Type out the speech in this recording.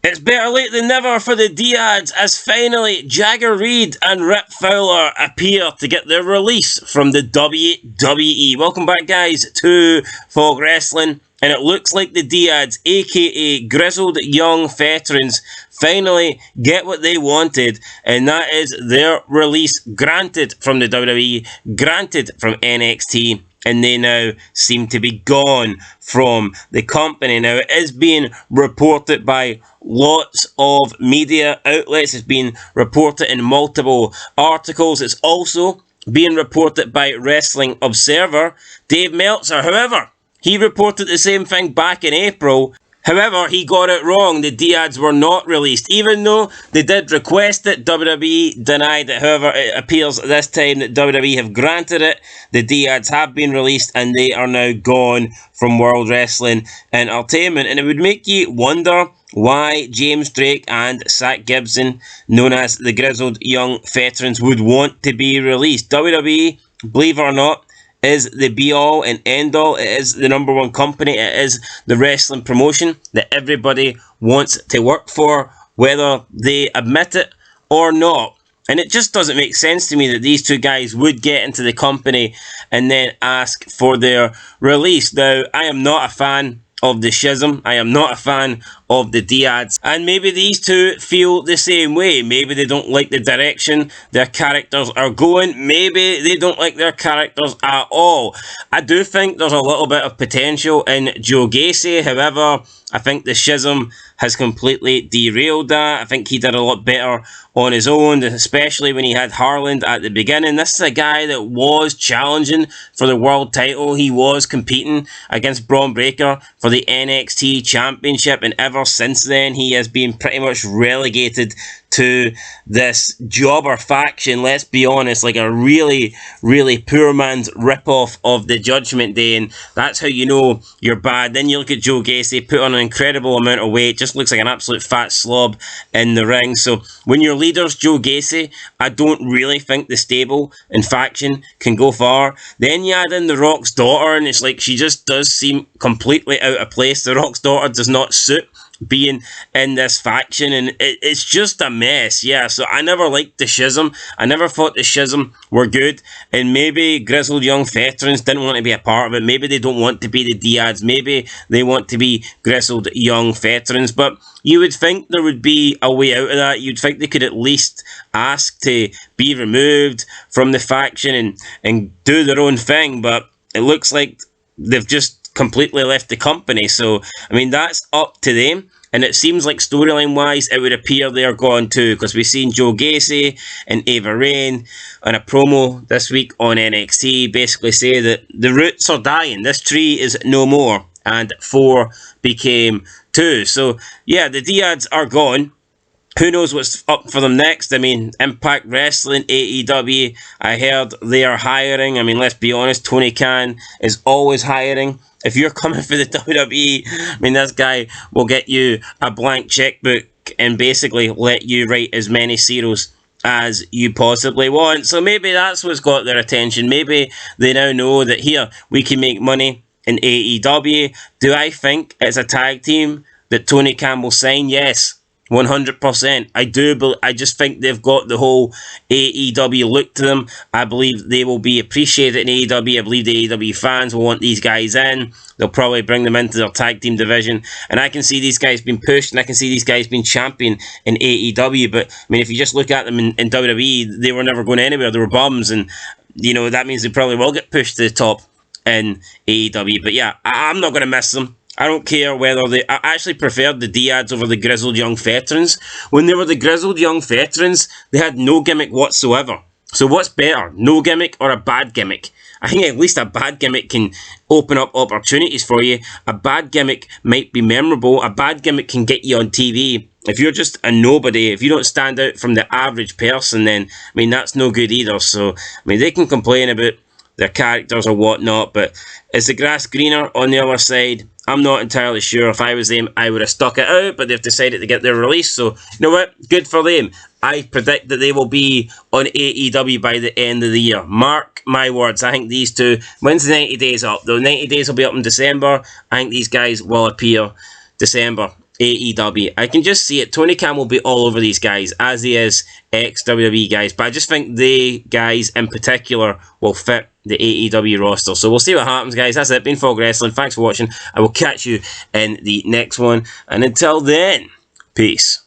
It's better late than never for the Dyad'S as finally Jagger Reed and Rip Fowler appear to get their release from the WWE. Welcome back, guys, to Fog Wrestling. And it looks like the Dyad'S, aka Grizzled Young Veterans, finally get what they wanted, and that is their release granted from the WWE, granted from NXT. And they now seem to be gone from the company. Now, it is being reported by lots of media outlets. It's been reported in multiple articles. It's also being reported by Wrestling Observer. Dave Meltzer, however, he reported the same thing back in April. However, he got it wrong. The Dyad'S were not released. Even though they did request it, WWE denied it. However, it appears this time that WWE have granted it. The Dyad'S have been released and they are now gone from World Wrestling Entertainment. And it would make you wonder why James Drake and Zach Gibson, known as the Grizzled Young Veterans, would want to be released. WWE, believe it or not, is the be-all and end-all. It is the number one company. It is the wrestling promotion that everybody wants to work for, whether they admit it or not. And it just doesn't make sense to me that these two guys would get into the company and then ask for their release. Now, I am not a fan of the Schism. I am not a fan of the Dyad'S, and maybe these two feel the same way. Maybe they don't like the direction their characters are going. Maybe they don't like their characters at all. I do think there's a little bit of potential in Joe Gacy. However, I think the Schism has completely derailed that. I think he did a lot better on his own, especially when he had Harland at the beginning. This is a guy that was challenging for the world title. He was competing against Braun Breaker for the NXT Championship, and ever since then, he has been pretty much relegated to this jobber faction, let's be honest, like a really, really poor man's rip-off of the Judgment Day, and that's how you know you're bad. Then you look at Joe Gacy, put on an incredible amount of weight, just looks like an absolute fat slob in the ring. So when your leader's Joe Gacy, I don't really think the stable and faction can go far. Then you add in The Rock's daughter, and it's like she just does seem completely out of place. The Rock's daughter does not suit being in this faction, and it's just a mess. Yeah, so I never liked the Schism. I never thought the Schism were good, and maybe Grizzled Young Veterans didn't want to be a part of it. Maybe they don't want to be the Dyad'S. Maybe they want to be Grizzled Young Veterans, but you would think there would be a way out of that. You'd think they could at least ask to be removed from the faction and do their own thing, but it looks like they've just completely left the company. So, I mean, that's up to them. And it seems like storyline-wise, it would appear they're gone too, because we've seen Joe Gacy and Ava Raine on a promo this week on NXT basically say that the roots are dying. This tree is no more. And 4 became 2. So, yeah, the Dyad'S are gone. Who knows what's up for them next? I mean, Impact Wrestling, AEW, I heard they are hiring. I mean, let's be honest, Tony Khan is always hiring. If you're coming for the WWE, I mean, this guy will get you a blank checkbook and basically let you write as many zeros as you possibly want. So maybe that's what's got their attention. Maybe they now know that here, we can make money in AEW. Do I think it's a tag team that Tony Khan will sign? Yes. 100%. I do, but I just think they've got the whole AEW look to them. I believe they will be appreciated in AEW. I believe the AEW fans will want these guys in. They'll probably bring them into their tag team division. And I can see these guys being pushed, and I can see these guys being champion in AEW. But, I mean, if you just look at them in WWE, they were never going anywhere. They were bums, and, you know, that means they probably will get pushed to the top in AEW. But, yeah, I'm not going to miss them. I don't care whether they... I actually preferred the Dyad'S over the Grizzled Young Veterans. When they were the Grizzled Young Veterans, they had no gimmick whatsoever. So what's better, no gimmick or a bad gimmick? I think at least a bad gimmick can open up opportunities for you. A bad gimmick might be memorable. A bad gimmick can get you on TV. If you're just a nobody, if you don't stand out from the average person, then, I mean, that's no good either. So, I mean, they can complain about their characters or whatnot, but is the grass greener on the other side? I'm not entirely sure. If I was them, I would have stuck it out, but they've decided to get their release, so you know what? Good for them. I predict that they will be on AEW by the end of the year. Mark my words. I think these two... When's the 90 days up? The 90 days will be up in December. I think these guys will appear December. AEW. I can just see it. Tony Khan will be all over these guys, as he is ex-WWE guys. But I just think they guys in particular will fit the AEW roster. So we'll see what happens, guys. That's it. Been Fog Wrestling. Thanks for watching. I will catch you in the next one. And until then, peace.